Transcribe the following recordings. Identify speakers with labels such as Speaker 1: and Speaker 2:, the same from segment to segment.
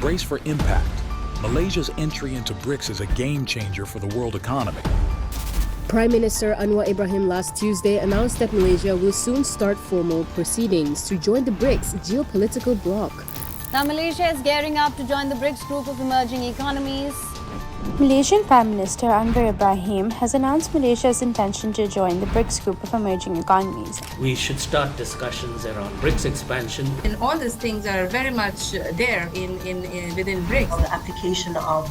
Speaker 1: Brace for impact. Malaysia's entry into Brics is a game changer for the world economy.
Speaker 2: Prime Minister Anwar Ibrahim last Tuesday announced that Malaysia will soon start formal proceedings to join the BRICS geopolitical bloc.
Speaker 3: Now, Malaysia is gearing up to join the BRICS group of emerging economies.
Speaker 4: Malaysian Prime Minister Anwar Ibrahim has announced Malaysia's intention to join the BRICS group of emerging economies.
Speaker 5: We should start discussions around BRICS expansion.
Speaker 6: And all these things are very much there within BRICS.
Speaker 7: The application of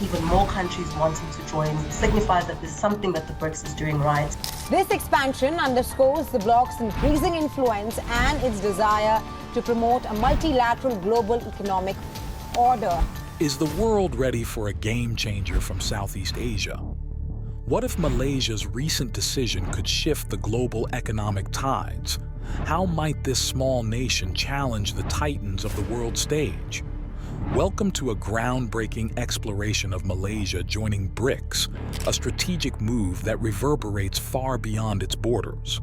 Speaker 7: even more countries wanting to join signifies that there's something that the BRICS is doing right.
Speaker 3: This expansion underscores the bloc's increasing influence and its desire to promote a multilateral global economic order.
Speaker 1: Is the world ready for a game changer from Southeast Asia? What if Malaysia's recent decision could shift the global economic tides? How might this small nation challenge the titans of the world stage? Welcome to a groundbreaking exploration of Malaysia joining BRICS, a strategic move that reverberates far beyond its borders.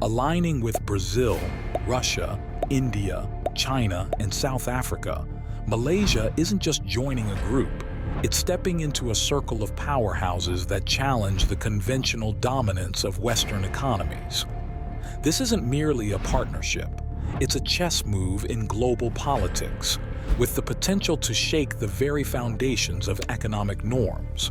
Speaker 1: Aligning with Brazil, Russia, India, China, and South Africa, Malaysia isn't just joining a group, it's stepping into a circle of powerhouses that challenge the conventional dominance of Western economies. This isn't merely a partnership, it's a chess move in global politics, with the potential to shake the very foundations of economic norms.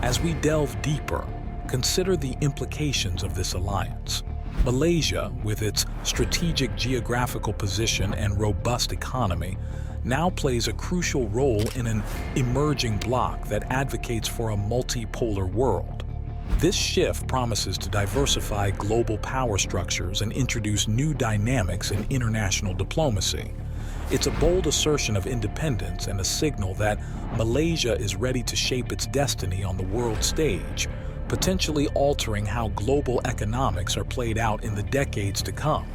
Speaker 1: As we delve deeper, consider the implications of this alliance. Malaysia, with its strategic geographical position and robust economy, now plays a crucial role in an emerging bloc that advocates for a multipolar world. This shift promises to diversify global power structures and introduce new dynamics in international diplomacy. It's a bold assertion of independence and a signal that Malaysia is ready to shape its destiny on the world stage, potentially altering how global economics are played out in the decades to come.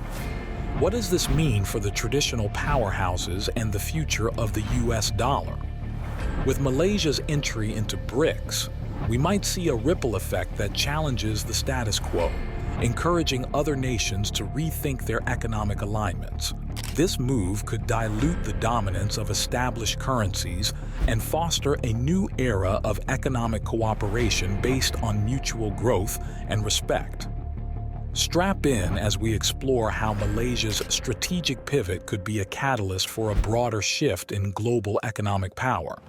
Speaker 1: What does this mean for the traditional powerhouses and the future of the US dollar? With Malaysia's entry into BRICS, we might see a ripple effect that challenges the status quo, encouraging other nations to rethink their economic alignments. This move could dilute the dominance of established currencies and foster a new era of economic cooperation based on mutual growth and respect. Strap in as we explore how Malaysia's strategic pivot could be a catalyst for a broader shift in global economic power.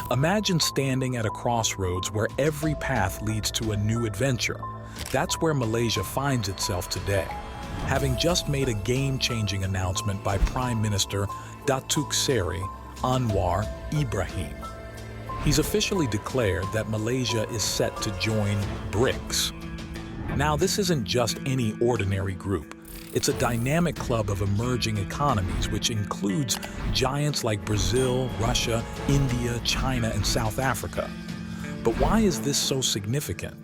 Speaker 1: Imagine standing at a crossroads where every path leads to a new adventure. That's where Malaysia finds itself today, having just made a game-changing announcement by Prime Minister Datuk Seri, Anwar Ibrahim. He's officially declared that Malaysia is set to join BRICS. Now, this isn't just any ordinary group. It's a dynamic club of emerging economies which includes giants like Brazil, Russia, India, China, and South Africa. But why is this so significant?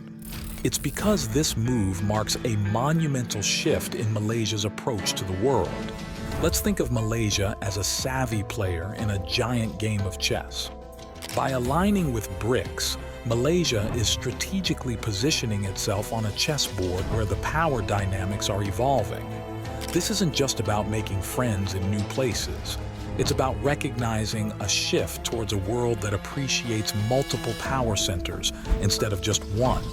Speaker 1: It's because this move marks a monumental shift in Malaysia's approach to the world. Let's think of Malaysia as a savvy player in a giant game of chess. By aligning with BRICS, Malaysia is strategically positioning itself on a chessboard where the power dynamics are evolving. This isn't just about making friends in new places. It's about recognizing a shift towards a world that appreciates multiple power centers instead of just one.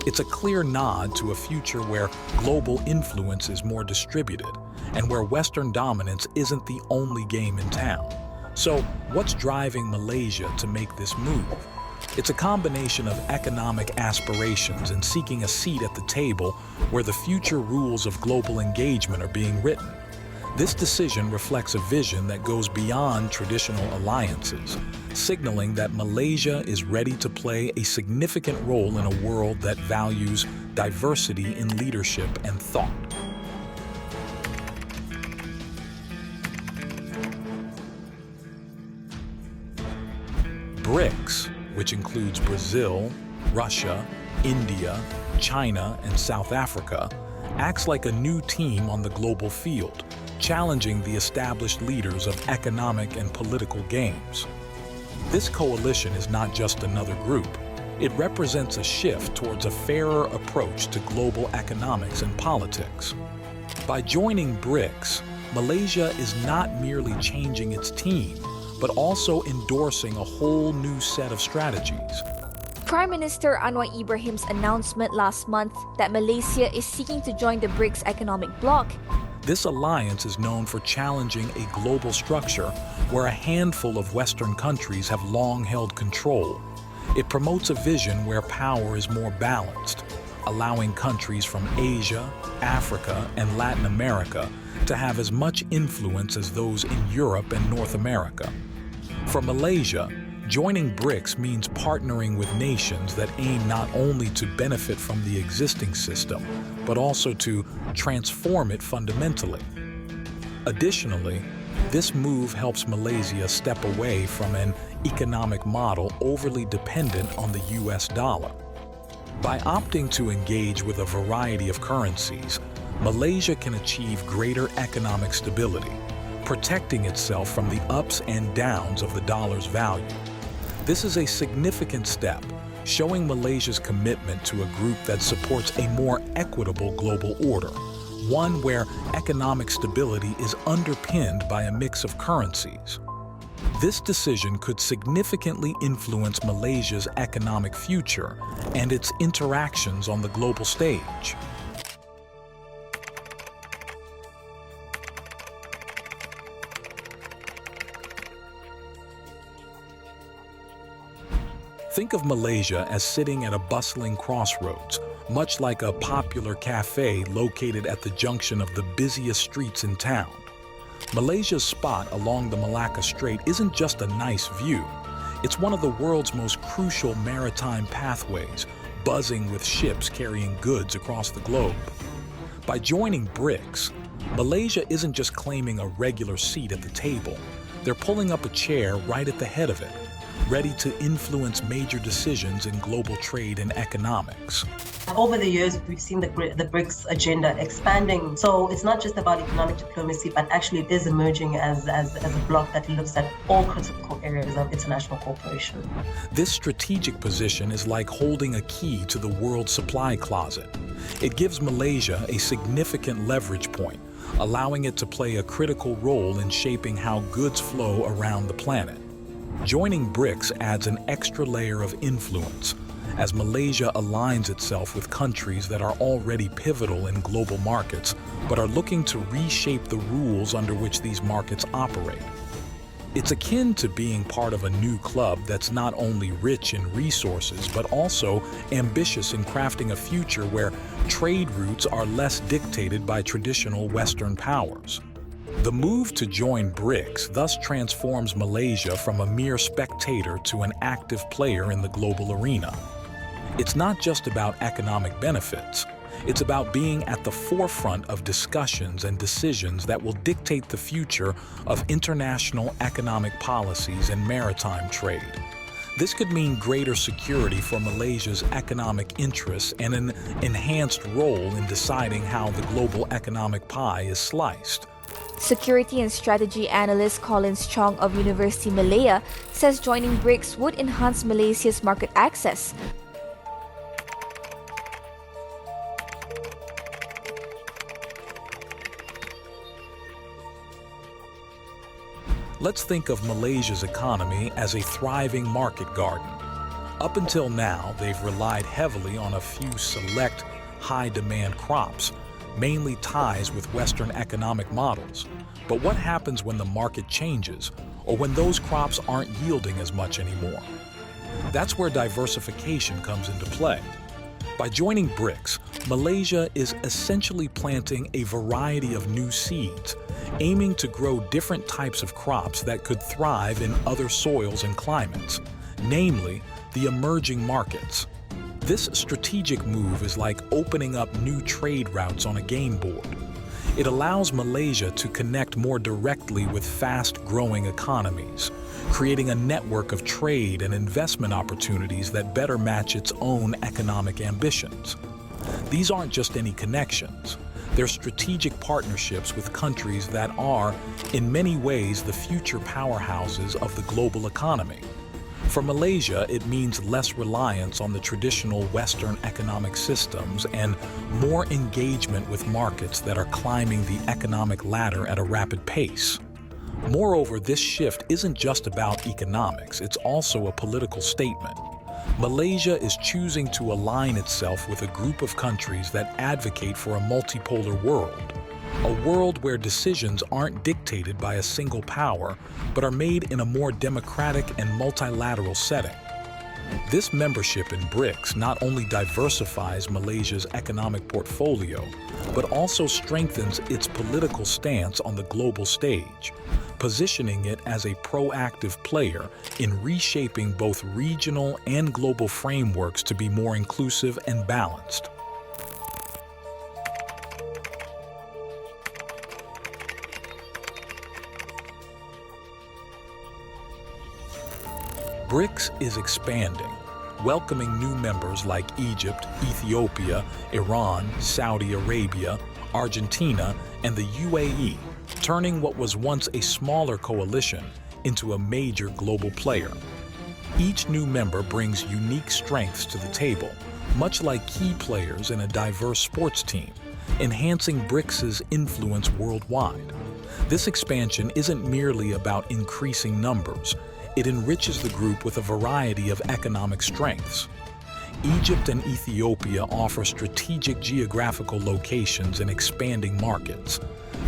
Speaker 1: It's a clear nod to a future where global influence is more distributed and where Western dominance isn't the only game in town. So, what's driving Malaysia to make this move? It's a combination of economic aspirations and seeking a seat at the table where the future rules of global engagement are being written. This decision reflects a vision that goes beyond traditional alliances, signaling that Malaysia is ready to play a significant role in a world that values diversity in leadership and thought. BRICS, which includes Brazil, Russia, India, China, and South Africa, acts like a new team on the global field, challenging the established leaders of economic and political games. This coalition is not just another group. It represents a shift towards a fairer approach to global economics and politics. By joining BRICS, Malaysia is not merely changing its team, but also endorsing a whole new set of strategies.
Speaker 8: Prime Minister Anwar Ibrahim's announcement last month that Malaysia is seeking to join the BRICS economic bloc.
Speaker 1: This alliance is known for challenging a global structure where a handful of Western countries have long held control. It promotes a vision where power is more balanced, allowing countries from Asia, Africa, and Latin America to have as much influence as those in Europe and North America. For Malaysia, joining BRICS means partnering with nations that aim not only to benefit from the existing system, but also to transform it fundamentally. Additionally, this move helps Malaysia step away from an economic model overly dependent on the US dollar. By opting to engage with a variety of currencies, Malaysia can achieve greater economic stability, protecting itself from the ups and downs of the dollar's value. This is a significant step, showing Malaysia's commitment to a group that supports a more equitable global order, one where economic stability is underpinned by a mix of currencies. This decision could significantly influence Malaysia's economic future and its interactions on the global stage. Think of Malaysia as sitting at a bustling crossroads, much like a popular cafe located at the junction of the busiest streets in town. Malaysia's spot along the Malacca Strait isn't just a nice view. It's one of the world's most crucial maritime pathways, buzzing with ships carrying goods across the globe. By joining BRICS, Malaysia isn't just claiming a regular seat at the table. They're pulling up a chair right at the head of it, ready to influence major decisions in global trade and economics.
Speaker 7: Over the years, we've seen the BRICS agenda expanding. So it's not just about economic diplomacy, but actually it is emerging as a bloc that looks at all critical areas of international cooperation.
Speaker 1: This strategic position is like holding a key to the world supply closet. It gives Malaysia a significant leverage point, allowing it to play a critical role in shaping how goods flow around the planet. Joining BRICS adds an extra layer of influence, as Malaysia aligns itself with countries that are already pivotal in global markets, but are looking to reshape the rules under which these markets operate. It's akin to being part of a new club that's not only rich in resources, but also ambitious in crafting a future where trade routes are less dictated by traditional Western powers. The move to join BRICS thus transforms Malaysia from a mere spectator to an active player in the global arena. It's not just about economic benefits. It's about being at the forefront of discussions and decisions that will dictate the future of international economic policies and maritime trade. This could mean greater security for Malaysia's economic interests and an enhanced role in deciding how the global economic pie is sliced.
Speaker 8: Security and strategy analyst Collins Chong of University Malaya says joining BRICS would enhance Malaysia's market access.
Speaker 1: Let's think of Malaysia's economy as a thriving market garden. Up until now, they've relied heavily on a few select high-demand crops, mainly ties with Western economic models. But what happens when the market changes, or when those crops aren't yielding as much anymore? That's where diversification comes into play. By joining BRICS, Malaysia is essentially planting a variety of new seeds, aiming to grow different types of crops that could thrive in other soils and climates, namely the emerging markets. This strategic move is like opening up new trade routes on a game board. It allows Malaysia to connect more directly with fast-growing economies, creating a network of trade and investment opportunities that better match its own economic ambitions. These aren't just any connections. They're strategic partnerships with countries that are, in many ways, the future powerhouses of the global economy. For Malaysia, it means less reliance on the traditional Western economic systems and more engagement with markets that are climbing the economic ladder at a rapid pace. Moreover, this shift isn't just about economics, it's also a political statement. Malaysia is choosing to align itself with a group of countries that advocate for a multipolar world, a world where decisions aren't dictated by a single power, but are made in a more democratic and multilateral setting. This membership in Brics not only diversifies Malaysia's economic portfolio, but also strengthens its political stance on the global stage, positioning it as a proactive player in reshaping both regional and global frameworks to be more inclusive and balanced. Brics is expanding, welcoming new members like Egypt, Ethiopia, Iran, Saudi Arabia, Argentina, and the UAE, turning what was once a smaller coalition into a major global player. Each new member brings unique strengths to the table, much like key players in a diverse sports team, enhancing Brics's influence worldwide. This expansion isn't merely about increasing numbers. It enriches the group with a variety of economic strengths. Egypt and Ethiopia offer strategic geographical locations and expanding markets.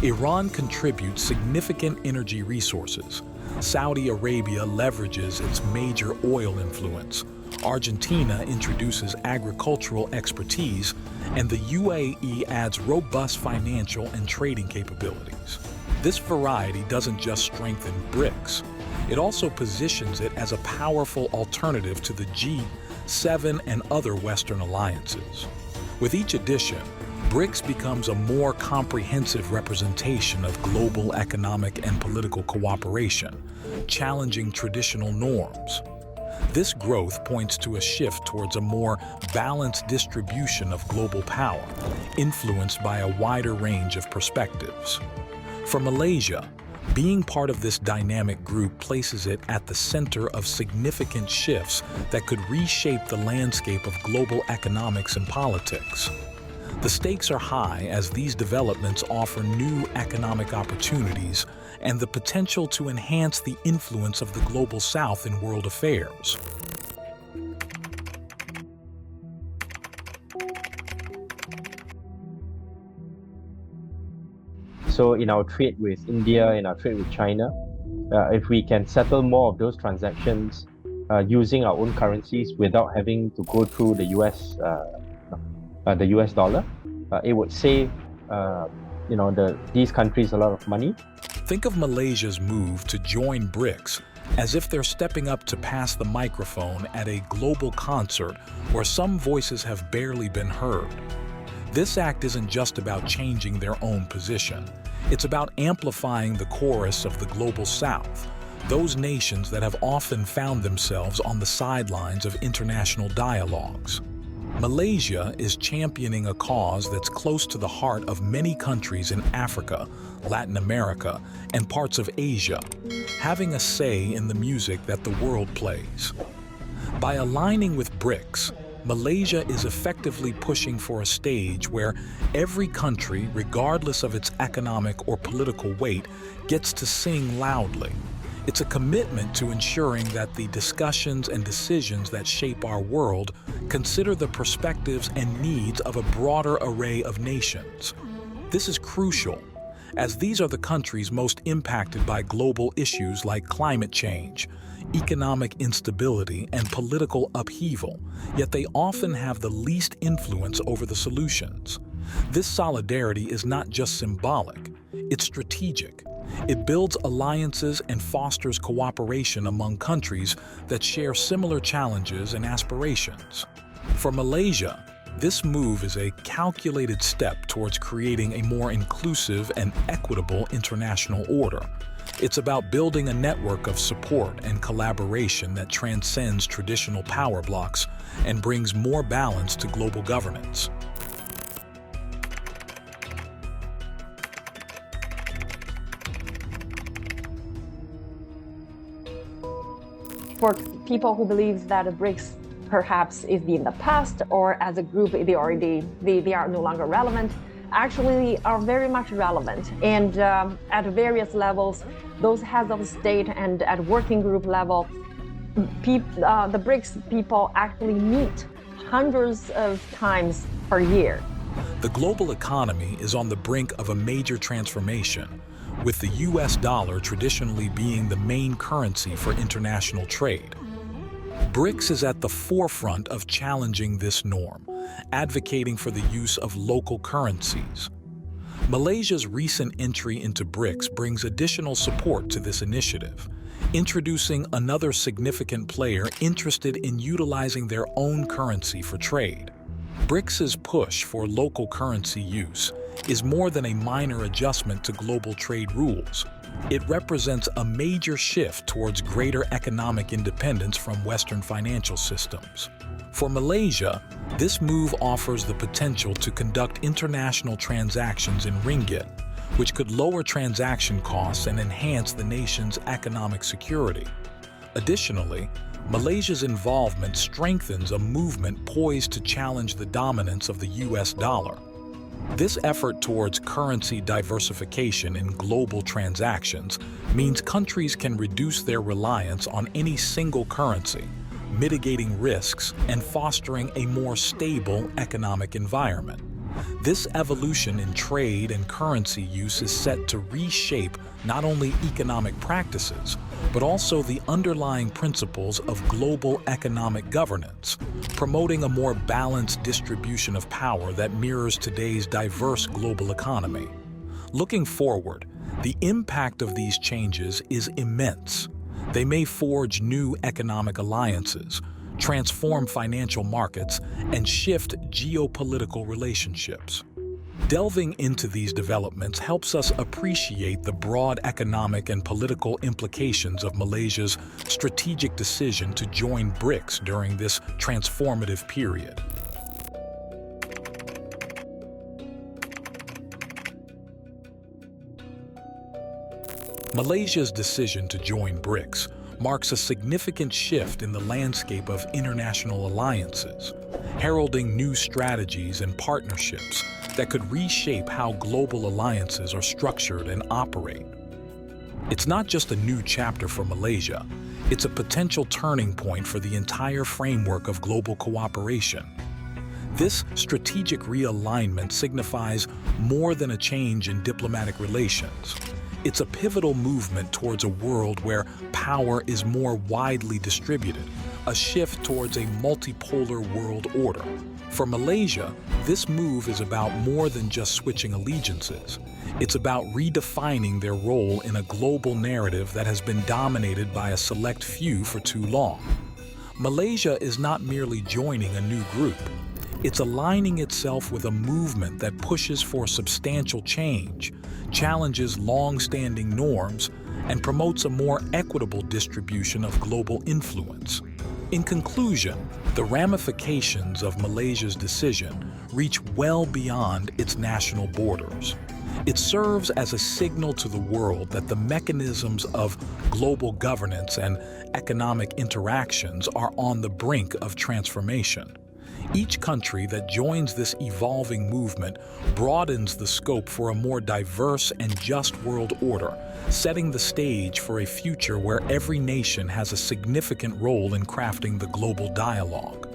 Speaker 1: Iran contributes significant energy resources. Saudi Arabia leverages its major oil influence. Argentina introduces agricultural expertise, and the UAE adds robust financial and trading capabilities. This variety doesn't just strengthen Brics. It also positions it as a powerful alternative to the G7 and other Western alliances. With each addition, Brics becomes a more comprehensive representation of global economic and political cooperation, challenging traditional norms. This growth points to a shift towards a more balanced distribution of global power, influenced by a wider range of perspectives. For Malaysia, being part of this dynamic group places it at the center of significant shifts that could reshape the landscape of global economics and politics. The stakes are high as these developments offer new economic opportunities and the potential to enhance the influence of the Global South in world affairs.
Speaker 9: So in our trade with India, in our trade with China, if we can settle more of those transactions using our own currencies without having to go through the US dollar, it would save these countries a lot of money.
Speaker 1: Think of Malaysia's move to join Brics as if they're stepping up to pass the microphone at a global concert where some voices have barely been heard. This act isn't just about changing their own position. It's about amplifying the chorus of the Global South, those nations that have often found themselves on the sidelines of international dialogues. Malaysia is championing a cause that's close to the heart of many countries in Africa, Latin America, and parts of Asia, having a say in the music that the world plays. By aligning with Brics, Malaysia is effectively pushing for a stage where every country, regardless of its economic or political weight, gets to sing loudly. It's a commitment to ensuring that the discussions and decisions that shape our world consider the perspectives and needs of a broader array of nations. This is crucial, as these are the countries most impacted by global issues like climate change, economic instability, and political upheaval, yet they often have the least influence over the solutions. This solidarity is not just symbolic, it's strategic. It builds alliances and fosters cooperation among countries that share similar challenges and aspirations. For Malaysia, this move is a calculated step towards creating a more inclusive and equitable international order. It's about building a network of support and collaboration that transcends traditional power blocks and brings more balance to global governance.
Speaker 10: For people who believe that the BRICS perhaps is in the past, or as a group they are no longer relevant, actually are very much relevant. And at various levels, those heads of state and at working group level, the BRICS people actually meet hundreds of times per year.
Speaker 1: The global economy is on the brink of a major transformation, with the US dollar traditionally being the main currency for international trade. BRICS is at the forefront of challenging this norm, advocating for the use of local currencies. Malaysia's recent entry into BRICS brings additional support to this initiative, introducing another significant player interested in utilizing their own currency for trade. BRICS's push for local currency use is more than a minor adjustment to global trade rules. It represents a major shift towards greater economic independence from Western financial systems. For Malaysia, this move offers the potential to conduct international transactions in ringgit, which could lower transaction costs and enhance the nation's economic security. Additionally, Malaysia's involvement strengthens a movement poised to challenge the dominance of the US dollar. This effort towards currency diversification in global transactions means countries can reduce their reliance on any single currency, mitigating risks and fostering a more stable economic environment. This evolution in trade and currency use is set to reshape not only economic practices, but also the underlying principles of global economic governance, promoting a more balanced distribution of power that mirrors today's diverse global economy. Looking forward, the impact of these changes is immense. They may forge new economic alliances, transform financial markets, and shift geopolitical relationships. Delving into these developments helps us appreciate the broad economic and political implications of Malaysia's strategic decision to join BRICS during this transformative period. Malaysia's decision to join BRICS marks a significant shift in the landscape of international alliances, heralding new strategies and partnerships that could reshape how global alliances are structured and operate. It's not just a new chapter for Malaysia, it's a potential turning point for the entire framework of global cooperation. This strategic realignment signifies more than a change in diplomatic relations. It's a pivotal movement towards a world where power is more widely distributed, a shift towards a multipolar world order. For Malaysia, this move is about more than just switching allegiances. It's about redefining their role in a global narrative that has been dominated by a select few for too long. Malaysia is not merely joining a new group. It's aligning itself with a movement that pushes for substantial change, challenges long-standing norms, and promotes a more equitable distribution of global influence. In conclusion, the ramifications of Malaysia's decision reach well beyond its national borders. It serves as a signal to the world that the mechanisms of global governance and economic interactions are on the brink of transformation. Each country that joins this evolving movement broadens the scope for a more diverse and just world order, setting the stage for a future where every nation has a significant role in crafting the global dialogue.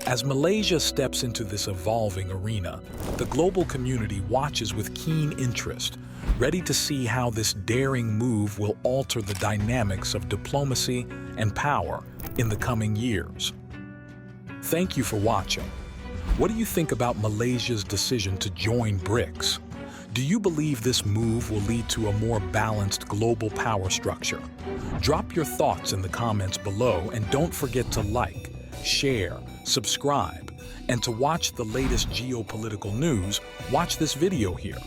Speaker 1: As Malaysia steps into this evolving arena, the global community watches with keen interest, ready to see how this daring move will alter the dynamics of diplomacy and power in the coming years. Thank you for watching. What do you think about Malaysia's decision to join BRICS? Do you believe this move will lead to a more balanced global power structure? Drop your thoughts in the comments below, and don't forget to like, share, subscribe, and to watch the latest geopolitical news, watch this video here.